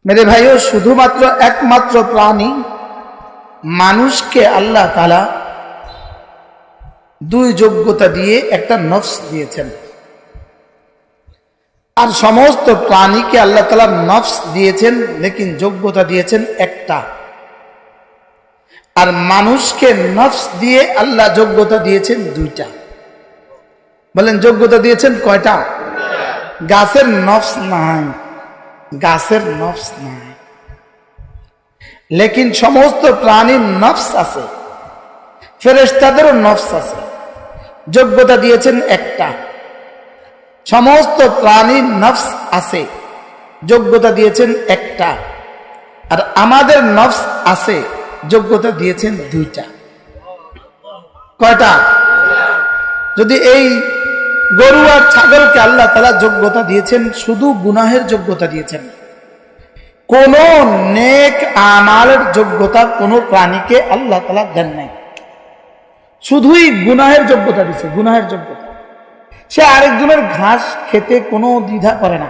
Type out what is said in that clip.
मेरे भाइयों, शुधुमात्र एकमात्र प्राणी মানুষকে আল্লাহ তাআলা দুই যোগ্যতা দিয়ে একটা নফস দিয়েছেন, আর সমস্ত প্রাণীকে আল্লাহ তাআলা নফস দিয়েছেন, লেকিন যোগ্যতা দিয়েছেন একটা। আর মানুষকে নফস দিয়ে আল্লাহ যোগ্যতা দিয়েছেন দুইটা। বলেন যোগ্যতা দিয়েছেন কয়টা? গাছের নফস নাই, গাছের নফস নাই, লেকিন সমস্ত প্রাণীর নফস আছে, ফেরেশতাদেরও নফস আছে। যোগ্যতা দিয়েছেন একটা। সমস্ত প্রাণীর নফস আছে, যোগ্যতা দিয়েছেন একটা। আর আমাদের নফস আছে, যোগ্যতা দিয়েছেন দুইটা। কয়টা? যদি এই গরু আর ছাগলকে আল্লাহ তাআলা যোগ্যতা দিয়েছেন, শুধু গুনাহের যোগ্যতা দিয়েছেন, কোন নেক আমালের যোগ্যতা কোন প্রাণীকে আল্লাহ তাআলা দেন নাই, শুধুই গুনাহের যোগ্যতা দিয়েছে। গুনাহের যোগ্যতা। সে আরেকজনের ঘাস খেতে কোনো দ্বিধা করে না।